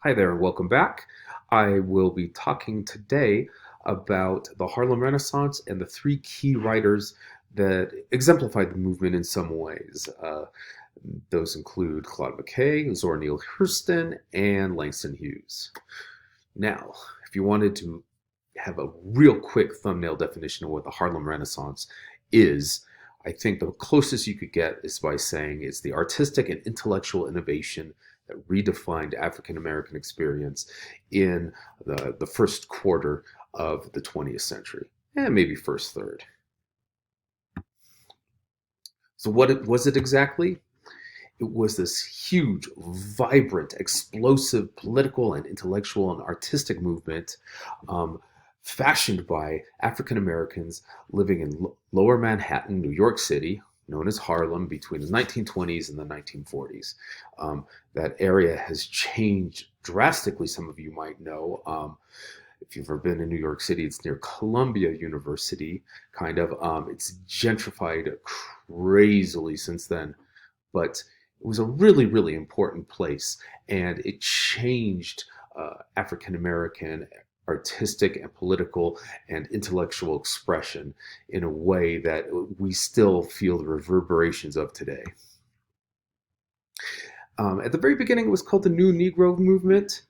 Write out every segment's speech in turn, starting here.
Hi there, welcome back. I will be talking today about the Harlem Renaissance and the three key writers that exemplified the movement in some ways. Those include Claude McKay, Zora Neale Hurston, and Langston Hughes. Now, if you wanted to have a real quick thumbnail definition of what the Harlem Renaissance is, I think the closest you could get is by saying it's the artistic and intellectual innovation that redefined African American experience in the first quarter of the 20th century, and maybe first third. So, was it exactly? It was this huge, vibrant, explosive political and intellectual and artistic movement um, fashioned by African Americans living in lower Manhattan, New York City, known as Harlem, between the 1920s and the 1940s. That area has changed drastically, some of you might know. If you've ever been in New York City, it's near Columbia University, kind of. It's gentrified crazily since then, but it was a really, really important place, and it changed African American artistic and political and intellectual expression in a way that we still feel the reverberations of today. At the very beginning, it was called the New Negro Movement,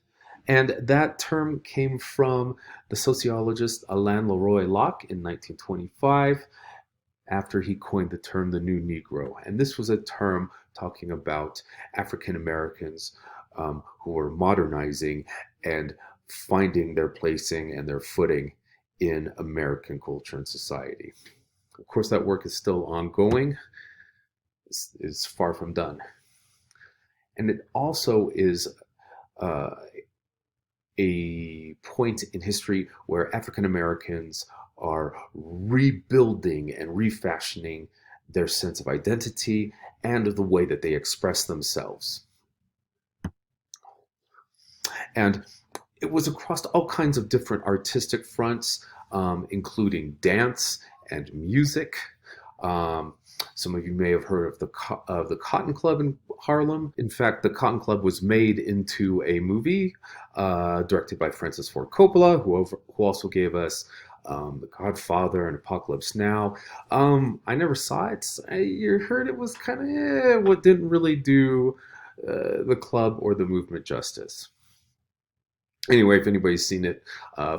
and that term came from the sociologist Alain Leroy Locke in 1925 after he coined the term the New Negro. And this was a term talking about African Americans who were modernizing and finding their placing and their footing in American culture and society. Of course, that work is still ongoing, is far from done. And it also is uh, a point in history where African Americans are rebuilding and refashioning their sense of identity and of the way that they express themselves. And it was across all kinds of different artistic fronts, including dance and music. Um, some of you may have heard of the Cotton Club in Harlem. In fact, the Cotton Club was made into a movie directed by Francis Ford Coppola, who also gave us The Godfather and Apocalypse Now. I never saw it. You heard it was kind of what didn't really do the club or the movement justice. Anyway, if anybody's seen it,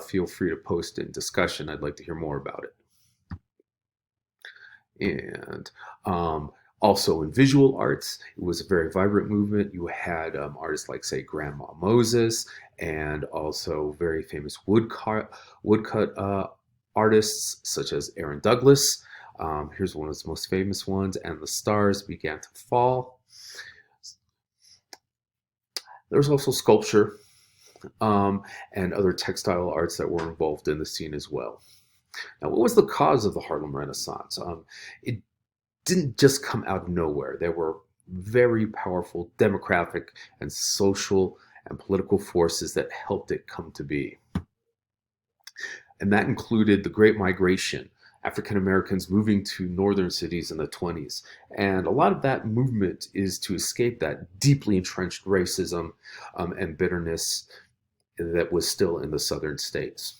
feel free to post in discussion. I'd like to hear more about it. And also in visual arts, it was a very vibrant movement. You had artists like, say, Grandma Moses, and also very famous woodcut artists such as Aaron Douglas. Here's one of his most famous ones, and the stars began to fall. There was also sculpture and other textile arts that were involved in the scene as well. Now, what was the cause of the Harlem Renaissance? It didn't just come out of nowhere. There were very powerful demographic and social and political forces that helped it come to be. And that included the Great Migration, African Americans moving to northern cities in the 20s. And a lot of that movement is to escape that deeply entrenched racism and bitterness that was still in the southern states.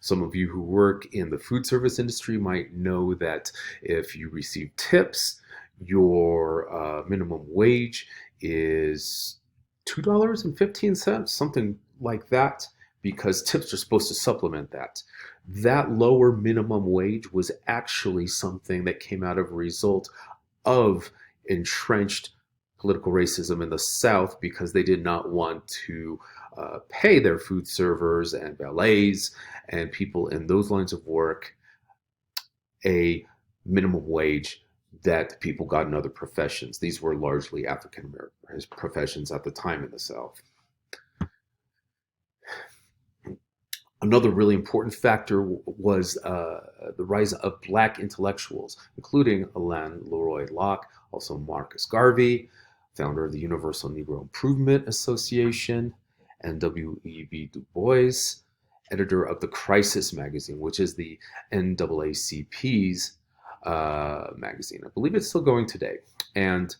Some of you who work in the food service industry might know that if you receive tips, your minimum wage is $2.15, something like that, because tips are supposed to supplement that. That lower minimum wage was actually something that came out of a result of entrenched political racism in the South because they did not want to pay their food servers and valets and people in those lines of work a minimum wage that people got in other professions. These were largely African American professions at the time in the South. Another really important factor was the rise of Black intellectuals, including Alain Leroy Locke, also Marcus Garvey, founder of the Universal Negro Improvement Association, and W.E.B. Du Bois, editor of the Crisis magazine, which is the NAACP's magazine. I believe it's still going today. And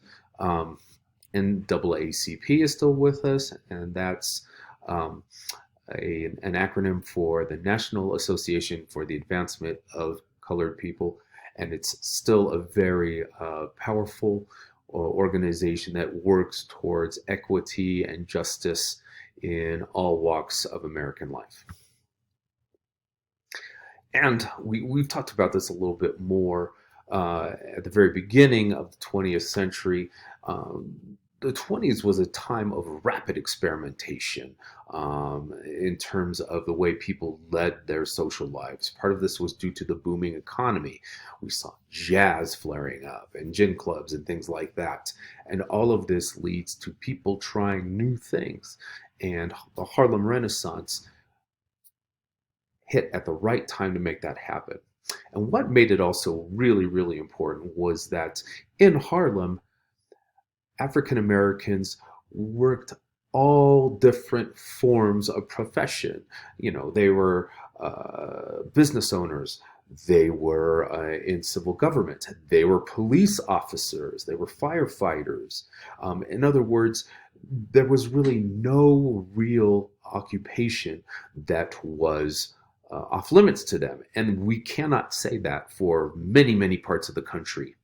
NAACP is still with us, and that's um, an acronym for the National Association for the Advancement of Colored People. And it's still a very powerful organization that works towards equity and justice in all walks of American life. And we've talked about this a little bit more at the very beginning of the 20th century. The 20s was a time of rapid experimentation in terms of the way people led their social lives. Part of this was due to the booming economy. We saw jazz flaring up and gin clubs and things like that. And all of this leads to people trying new things. And the Harlem Renaissance hit at the right time to make that happen. And what made it also really, really important was that in Harlem, African Americans worked all different forms of profession. You know, they were business owners, they were in civil government, they were police officers, they were firefighters. In other words, there was really no real occupation that was off limits to them. And we cannot say that for many, many parts of the country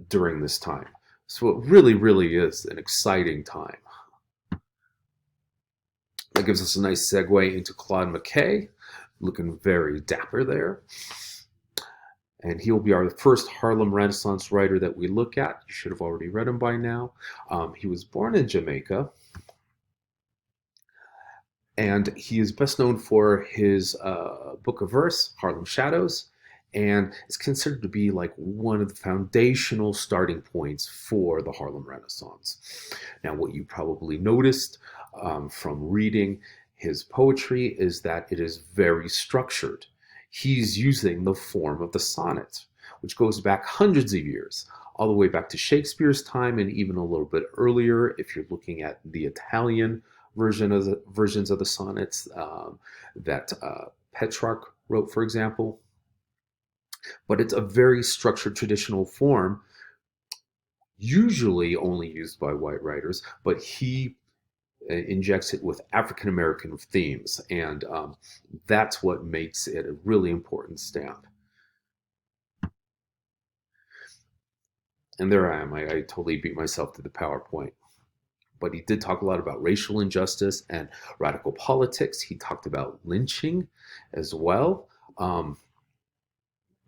during this time. So it really, really is an exciting time. That gives us a nice segue into Claude McKay, looking very dapper there. And he'll be our first Harlem Renaissance writer that we look at. You should have already read him by now. He was born in Jamaica. And he is best known for his book of verse, Harlem Shadows, and is considered to be like one of the foundational starting points for the Harlem Renaissance. Now, what you probably noticed from reading his poetry is that it is very structured. He's using the form of the sonnet, which goes back hundreds of years, all the way back to Shakespeare's time and even a little bit earlier if you're looking at the Italian versions of the sonnets that Petrarch wrote, for example. But it's a very structured traditional form, usually only used by white writers, but he injects it with African American themes, and that's what makes it a really important stamp. And there I am. I totally beat myself to the PowerPoint. But he did talk a lot about racial injustice and radical politics. He talked about lynching as well.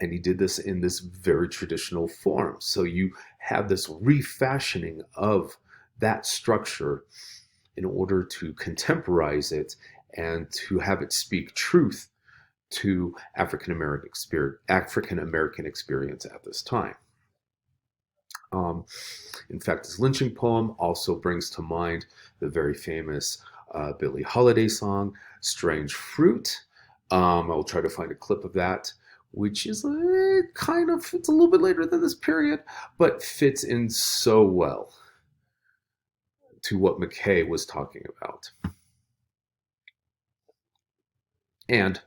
And he did this in this very traditional form. So you have this refashioning of that structure in order to contemporize it and to have it speak truth to African American experience at this time. In fact, his lynching poem also brings to mind the very famous Billie Holiday song, Strange Fruit. I'll try to find a clip of that, which is it's a little bit later than this period, but fits in so well to what McKay was talking about. And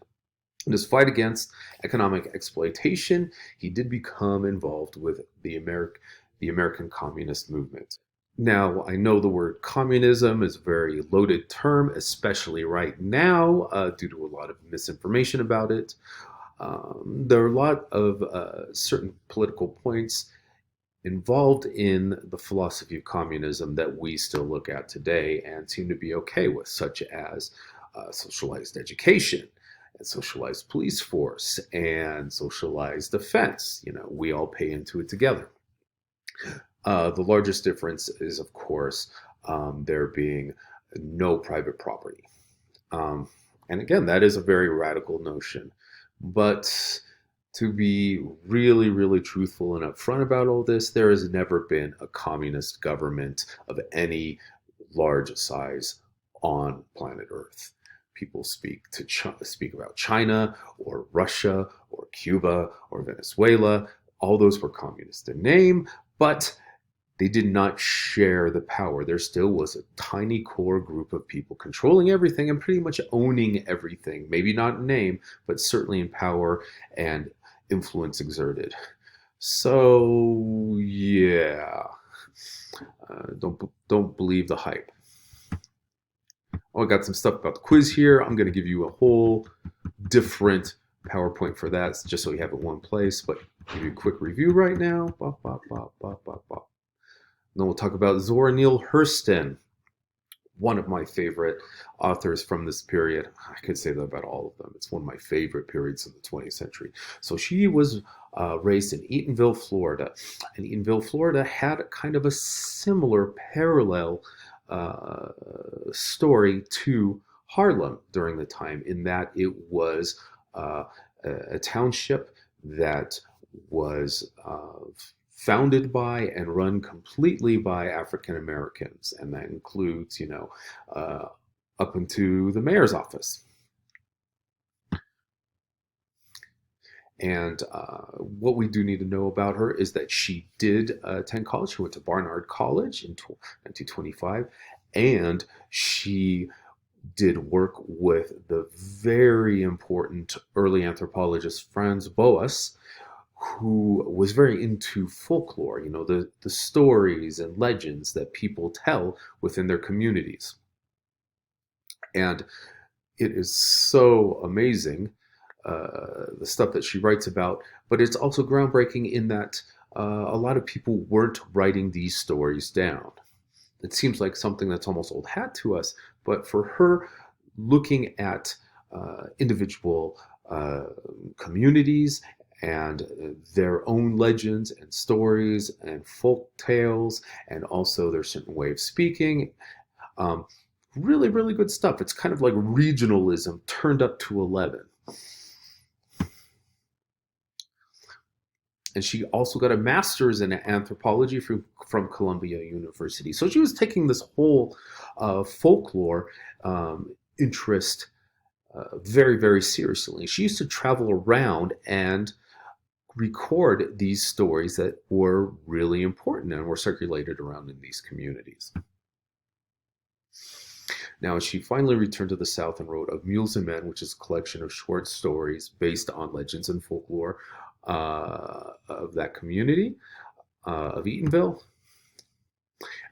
in his fight against economic exploitation, he did become involved with the American Communist movement. Now, I know the word communism is a very loaded term, especially right now, due to a lot of misinformation about it. There are a lot of certain political points involved in the philosophy of communism that we still look at today and seem to be okay with, such as socialized education, and socialized police force, and socialized defense. You know, we all pay into it together. The largest difference is, of course, there being no private property. And again, that is a very radical notion. But to be really, really truthful and upfront about all this, there has never been a communist government of any large size on planet Earth. People speak about China or Russia or Cuba or Venezuela. All those were communist in name, but they did not share the power. There still was a tiny core group of people controlling everything and pretty much owning everything. Maybe not in name, but certainly in power and influence exerted. So, yeah. Don't believe the hype. Oh, I got some stuff about the quiz here. I'm going to give you a whole different PowerPoint for that, just so you have it in one place. But give you a quick review right now. Bop, bop, bop, bop, bop, bop. Then we'll talk about Zora Neale Hurston, one of my favorite authors from this period. I could say that about all of them. It's one of my favorite periods of the 20th century. So she was raised in Eatonville, Florida. And Eatonville, Florida had kind of a similar parallel story to Harlem during the time, in that it was uh, a township that was founded by and run completely by African Americans, and that includes, up into the mayor's office. And what we do need to know about her is that she did attend college. She went to Barnard College in 1925, and she did work with the very important early anthropologist Franz Boas, who was very into folklore, the stories and legends that people tell within their communities. And it is so amazing, the stuff that she writes about, but it's also groundbreaking in that a lot of people weren't writing these stories down. It seems like something that's almost old hat to us, but for her, looking at individual communities and their own legends and stories and folk tales, and also their certain way of speaking. Um, Really, really good stuff. It's kind of like regionalism turned up to 11. And she also got a master's in anthropology from Columbia University. So she was taking this whole folklore interest very, very seriously. She used to travel around and record these stories that were really important and were circulated around in these communities. Now, she finally returned to the South and wrote Of Mules and Men, which is a collection of short stories based on legends and folklore of that community, of Eatonville.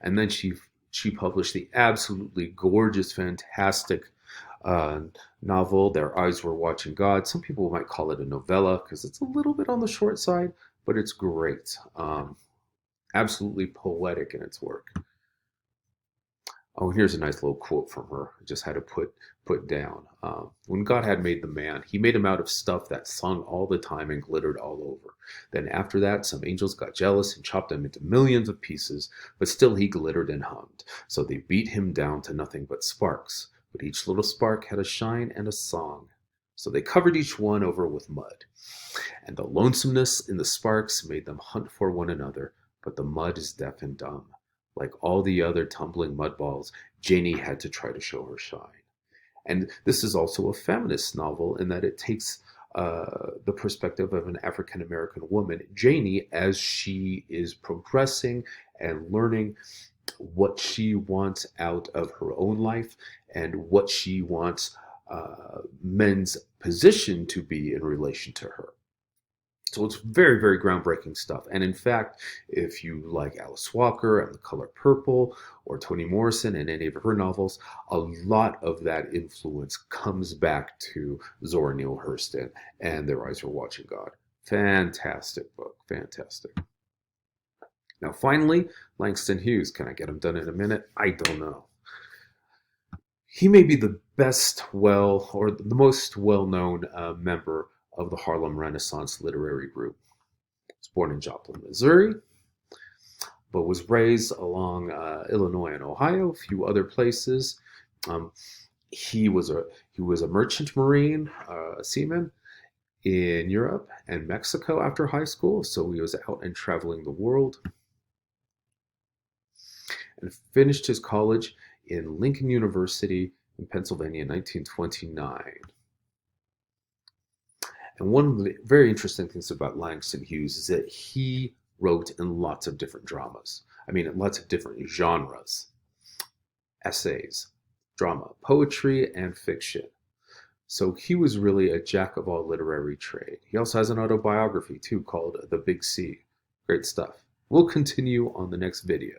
And then she published the absolutely gorgeous, fantastic novel, Their Eyes Were Watching God. Some people might call it a novella because it's a little bit on the short side, but it's great. Absolutely poetic in its work. Oh, and here's a nice little quote from her. I just had to put down. When God had made the man, he made him out of stuff that sung all the time and glittered all over. Then after that, some angels got jealous and chopped him into millions of pieces, but still he glittered and hummed. So they beat him down to nothing but sparks. But each little spark had a shine and a song. So they covered each one over with mud. And the lonesomeness in the sparks made them hunt for one another, but the mud is deaf and dumb. Like all the other tumbling mud balls, Janie had to try to show her shine. And this is also a feminist novel in that it takes the perspective of an African American woman, Janie, as she is progressing and learning what she wants out of her own life and what she wants men's position to be in relation to her. So it's very, very groundbreaking stuff. And in fact, if you like Alice Walker and The Color Purple or Toni Morrison and any of her novels, a lot of that influence comes back to Zora Neale Hurston and Their Eyes Were Watching God. Fantastic book. Fantastic. Now, finally, Langston Hughes. Can I get him done in a minute? I don't know. He may be the or the most well-known member of the Harlem Renaissance literary group. He was born in Joplin, Missouri, but was raised along Illinois and Ohio, a few other places. He was a merchant marine, a seaman in Europe and Mexico after high school, so he was out and traveling the world. And finished his college in Lincoln University in Pennsylvania in 1929. And one of the very interesting things about Langston Hughes is that he wrote in lots of different dramas. I mean, in lots of different genres. Essays, drama, poetry, and fiction. So he was really a jack of all literary trade. He also has an autobiography, too, called The Big C. Great stuff. We'll continue on the next video.